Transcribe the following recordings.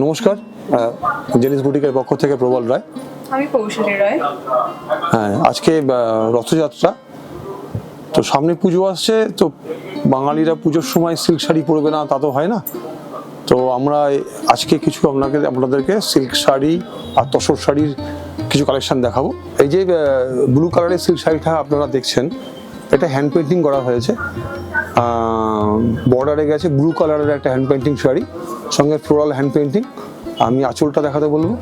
নমস্কার, জেনিস বুটিকের পক্ষ থেকে প্রবল রায়। আমি কৌশলী রায়। হ্যাঁ, আজকে রথযাত্রা, তো সামনে পুজো আসছে, তো বাঙালিরা পুজোর সময় সিল্ক শাড়ি পরবে না তা তো হয় না। তো আমরা আজকে কিছু আপনাদেরকে সিল্ক শাড়ি আর তসর শাড়ির কিছু কালেকশন দেখাবো। এই যে ব্লু কালারের সিল্ক শাড়িটা আপনারা দেখছেন, এটা হ্যান্ড পেন্টিং করা হয়েছে। বর্ডারে গেছে ব্লু কালারের একটা হ্যান্ড পেন্টিং শাড়ি, সঙ্গে ফ্লোরাল হ্যান্ড পেন্টিং। আমি আঁচলটা দেখাতে বলবো।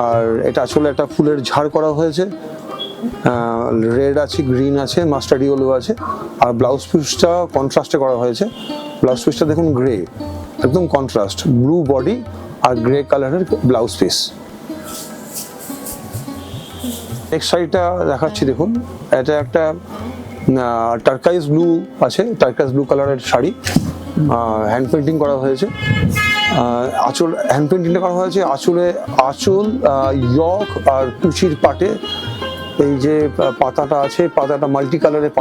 আর এটা আসলে একটা ফুলের ঝাড় করা হয়েছে, রেড আছে, গ্রিন আছে, মাস্টার্ড ইয়েলো আছে। আর ব্লাউজ পিসটা কন্ট্রাস্টে করা হয়েছে। ব্লাউজ পিসটা দেখুন গ্রে, একদম কন্ট্রাস্ট, ব্লু বডি আর গ্রে কালারের ব্লাউজ পিস। নেক্সট শাড়িটা দেখাচ্ছি, দেখুন এটা একটা টার্কাইজ ব্লু আছে, টার্কাইজ ব্লু কালারের শাড়ি, হ্যান্ড পেন্টিং করা হয়েছে। আঁচল হ্যান্ড পেন্টিংটা করা হয়েছে, আঁচল ইয়ক আর কুচির পাটে এই যে পাতাটা আছে, পাতাটা মাল্টি কালারের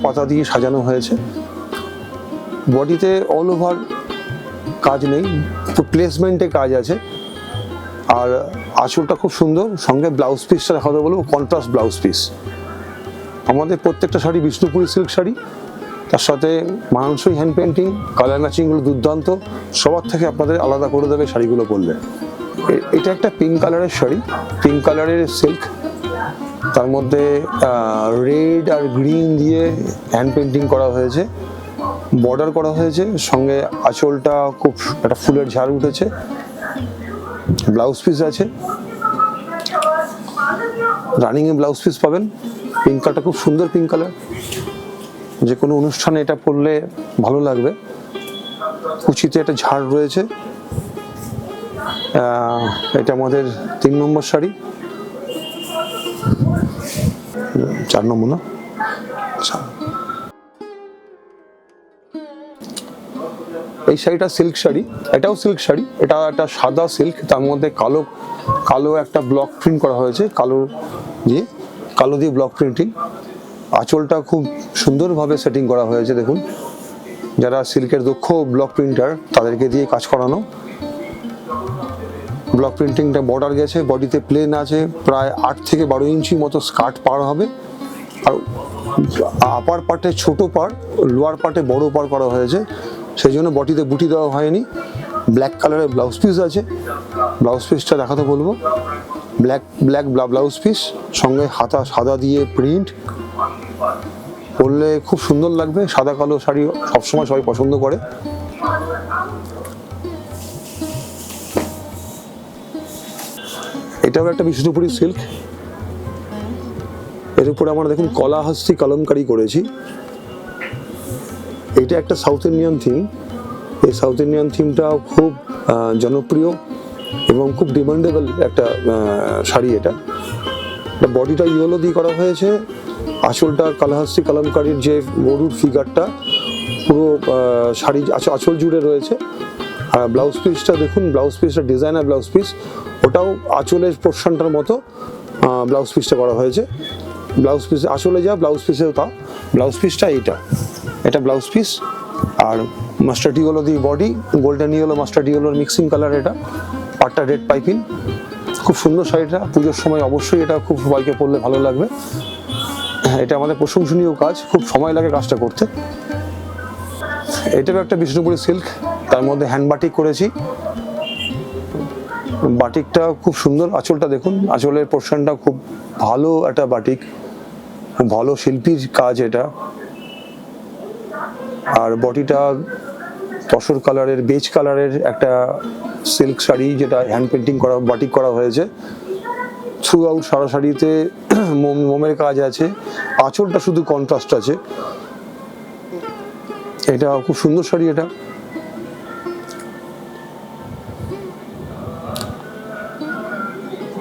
পাতা দিয়ে সাজানো হয়েছে। বডিতে অল ওভার কাজ নেই, প্লেসমেন্টে কাজ আছে। আর আঁচলটা খুব সুন্দর, সঙ্গে ব্লাউজ পিসটা দেখাতে বলবো, কন্ট্রাস্ট ব্লাউজ পিস। আমাদের প্রত্যেকটা শাড়ি বিষ্ণুপুরি সিল্ক শাড়ি, তার সাথে মানানসই হ্যান্ড পেন্টিং, কালার ম্যাচিংগুলো দুর্দান্ত, সবার থেকে আপনাদের আলাদা করে দেবে শাড়িগুলো পরলে। এটা একটা পিঙ্ক কালারের শাড়ি, পিঙ্ক কালারের সিল্ক, তার মধ্যে রেড আর গ্রিন দিয়ে হ্যান্ড পেন্টিং করা হয়েছে, বর্ডার করা হয়েছে, সঙ্গে আঁচলটা খুব একটা ফুলের ঝাড় উঠেছে, ব্লাউজ পিস আছে, রানিংয়ে ব্লাউজ পিস পাবেন। পিঙ্ক কালারটা খুব সুন্দর, পিঙ্ক কালার, যে কোনো অনুষ্ঠানে এটা পরলে ভালো লাগবে। কুচিতে একটা ঝাড় রয়েছে। এটা আমাদের 3 নম্বর শাড়ি, 4 নম্বর না, এই শাড়িটা সিল্ক শাড়ি, এটাও সিল্ক শাড়ি। এটা একটা সাদা সিল্ক, তার মধ্যে কালো একটা ব্লক প্রিন্ট করা হয়েছে, কালো দিয়ে ব্লক প্রিন্টিং। আঁচলটা খুব সুন্দরভাবে সেটিং করা হয়েছে, দেখুন। যারা সিল্কের দক্ষ ব্লক প্রিন্টার তাদেরকে দিয়ে কাজ করানো। ব্লক প্রিন্টিংটা বর্ডার গেছে, বডিতে প্লেন আছে, প্রায় 8 থেকে 12 ইঞ্চি মতো স্কার্ট পার হবে। আর আপার পার্টে ছোট পার, লোয়ার পার্টে বড় পার করা হয়েছে, সেই জন্য বডিতে বুটি দেওয়া হয়নি। ব্ল্যাক কালারের ব্লাউজ পিস আছে, ব্লাউজ পিসটা দেখাতে বলবো। ব্ল্যাক ব্লাউজ পিস, সঙ্গে হাতা সাদা দিয়ে প্রিন্ট, পরলে খুব সুন্দর লাগবে। সাদা কালো শাড়ি সবসময় সবাই পছন্দ করে। এটাও একটা বিষ্ণুপুরি সিল্ক, এর উপরে আমরা দেখুন কলাহস্তি কলমকারি করেছি। এটা একটা সাউথ ইন্ডিয়ান থিম, এই সাউথ ইন্ডিয়ান থিমটাও খুব জনপ্রিয় এবং খুব ডিমান্ডেবল একটা শাড়ি। এটা বডিটা ইয়েলো দিয়ে করা হয়েছে, আঁচলটা কালাহস্তি কলমকারির যে গরুর ফিগারটা পুরো শাড়ি আঁচল জুড়ে রয়েছে। আর ব্লাউজ পিসটা দেখুন, ব্লাউজ পিসটা ডিজাইনার ব্লাউজ পিস, ওটাও আঁচলের পোর্শনটার মতো ব্লাউজ পিসটা করা হয়েছে। ব্লাউজ পিস আসলে যা, ব্লাউজ পিসেও তা। ব্লাউজ পিসটা এটা ব্লাউজ পিস। আর মাস্টার্ড ইয়েলো দিয়ে বডি, গোল্ডেন ইয়েলো মাস্টার্ড ইয়েলোর মিক্সিং কালার। এটা পাটটা রেড পাইপিং, খুব সুন্দর শাড়িটা। পুজোর সময় অবশ্যই এটা খুব সবাইকে পরলে ভালো লাগবে। এটা আমাদের প্রশংসনীয় কাজ, খুব সময় লাগে কাজটা করতে। এটাও একটা বিষ্ণুপুরি সিল্ক, তার মধ্যে হ্যান্ড বাটিক করেছি। বাটিকটা খুব সুন্দর, আঁচলটা দেখুন, আঁচলের পোর্শনটা খুব ভালো একটা বাটিক, খুব ভালো শিল্পীর কাজ এটা। আর বডিটা তসর কালারের, বেজ কালারের একটা সিল্ক শাড়ি, যেটা হ্যান্ড পেন্টিং করা, বাটিক করা হয়েছে। থ্রু আউট সারা শাড়িতে মোমের কাজ আছে, আঁচলটা শুধু কন্ট্রাস্ট আছে। এটা খুব সুন্দর শাড়ি। এটা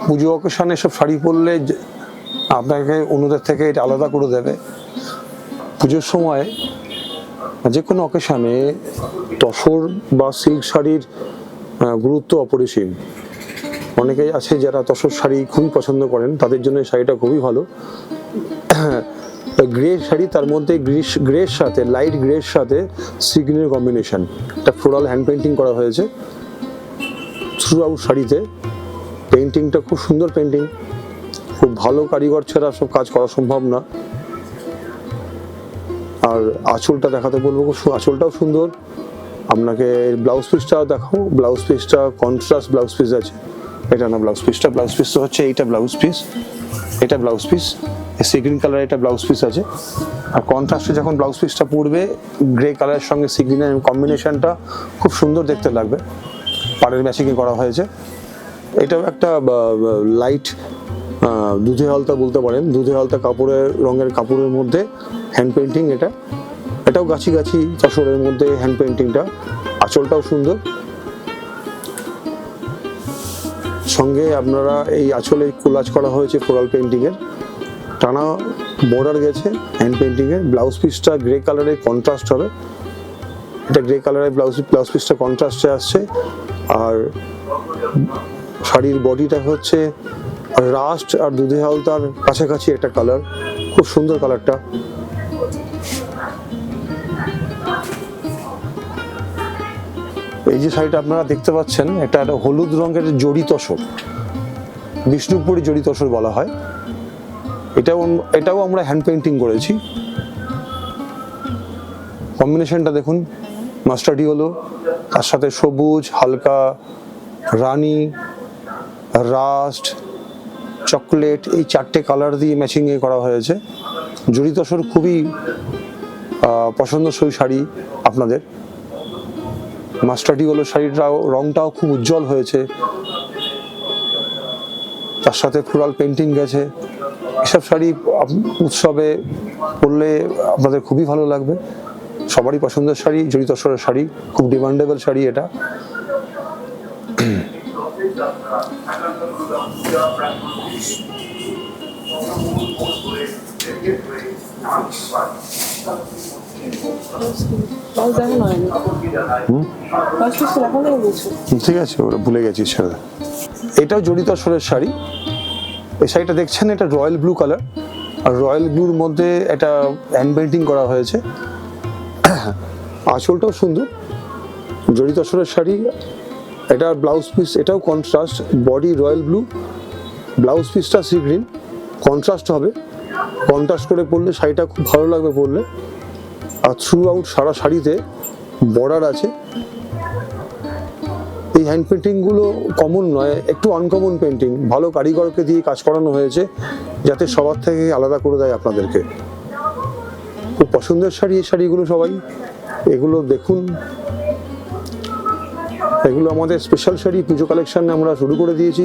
পুজো অকেশনে সব শাড়ি পরলে আপনাকে অন্যদের থেকে এটা আলাদা করে দেবে। পুজোর সময় যে কোনো অকেশনে তসর বা সিল্ক শাড়ির গুরুত্ব অপরিসীম। অনেকেই আছে যারা তসর শাড়ি খুবই পছন্দ করেন, তাদের জন্য এই শাড়িটা খুবই ভালো। গ্রে শাড়ি, তার মধ্যে গ্রের সাথে লাইট গ্রের সাথে সি গ্রিনের কম্বিনেশন, একটা ফ্লোরাল হ্যান্ড পেন্টিং করা হয়েছে থ্রু আউট শাড়িতে। পেন্টিংটা খুব সুন্দর পেন্টিং, খুব ভালো কারিগর ছাড়া সব কাজ করা সম্ভব না। আর আঁচলটা দেখাতে বলবো, আঁচলটাও সুন্দর। আপনাকে ব্লাউজ পিসটাও দেখাবো। ব্লাউজ পিসটা কন্ট্রাস্ট ব্লাউজ পিস আছে, এটা না ব্লাউজ পিসটা। ব্লাউজ পিস তো হচ্ছে এইটা ব্লাউজ পিস, এটা blouse piece, sea green colour এটা ব্লাউজ পিস আছে। আর কন্ট্রাস্টে যখন ব্লাউজ পিসটা পরবে গ্রে কালারের সঙ্গে সি গ্রিনের কম্বিনেশনটা খুব সুন্দর দেখতে লাগবে। পাড়ের ম্যাচিংয়ে করা হয়েছে। এটাও একটা লাইট দুধে হালতা বলতে পারেন, দুধে হালতা কাপড়ের রঙের কাপড়ের মধ্যে হ্যান্ড পেন্টিং। এটাও গাছি গাছি তসরের মধ্যে হ্যান্ড পেন্টিংটা। আঁচলটাও সুন্দর, সঙ্গে আপনারা এই আঁচলে কোলাজ করা হয়েছে ফ্লোরাল পেন্টিংয়ের, টানা বর্ডার গেছে হ্যান্ড পেন্টিংয়ের। ব্লাউজ পিসটা গ্রে কালারের কন্ট্রাস্ট হবে, এটা গ্রে কালারের ব্লাউজ পিসটা কন্ট্রাস্টে আসছে। আর শাড়ির বডিটা হচ্ছে রাস্ট আর দুধে হালতার কাছাকাছি একটা কালার, খুব সুন্দর কালারটা। এই যে শাড়িটা আপনারা দেখতে পাচ্ছেন, এটা একটা হলুদ রঙের জড়ি তসর, বিষ্ণুপুরি জড়ি তসর বলা হয়। এটাও আমরা হ্যান্ড পেন্টিং করেছি। কম্বিনেশনটা দেখুন, মাস্টার্ডি হলো, তার সাথে সবুজ, হালকা রানী, রাস্ট, চকলেট, এই চারটে কালার দিয়ে ম্যাচিং করা হয়েছে। জড়ি তসর খুবই পছন্দসই শাড়ি আপনাদের। মাস্টার্ডি হলো শাড়িটাও, রংটাও খুব উজ্জ্বল হয়েছে, তার সাথে ফ্লোরাল পেন্টিং গেছে। এসব শাড়ি উৎসবে পরলে আপনাদের খুবই ভালো লাগবে। সবারই পছন্দের শাড়ি, জড়ি তসরের শাড়ি, খুব ডিমান্ডেবল শাড়ি এটা। ঠিক আছে, ওরা ভুলে গেছি সেটা। এটাও জড়ি তসরের শাড়ি। এই শাড়িটা দেখছেন, এটা রয়্যাল ব্লু কালার, আর রয়্যাল ব্লুর মধ্যে এটা হ্যান্ড পেন্টিং করা হয়েছে। আঁচলটাও সুন্দর, জড়ি তসরের শাড়ি। এটা ব্লাউজ পিস, এটাও contrast, body royal blue, blouse পিসটা সি গ্রিন, কন্ট্রাস্ট হবে। কন্ট্রাস্ট করে পরলে শাড়িটা খুব ভালো লাগবে পরলে। আর থ্রু আউট সারা শাড়িতে বর্ডার আছে। এই হ্যান্ড পেন্টিংগুলো কমন নয়, একটু আনকমন পেন্টিং, ভালো কারিগরকে দিয়ে কাজ করানো হয়েছে যাতে সবার থেকে আলাদা করে দেয় আপনাদেরকে। খুব পছন্দের শাড়ি এই শাড়িগুলো সবাই। এগুলো দেখুন, এগুলো আমাদের স্পেশাল শাড়ি। পুজো কালেকশন আমরা শুরু করে দিয়েছি,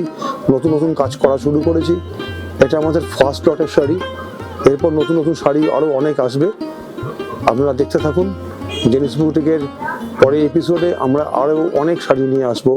নতুন নতুন কাজ করা শুরু করেছি। এটা আমাদের ফার্স্ট লটের শাড়ি, এরপর নতুন নতুন শাড়ি আরও অনেক আসবে। আপনারা দেখতে থাকুন। জেনিস বুটিকের পরের এপিসোডে আমরা আরও অনেক শাড়ি নিয়ে আসবো।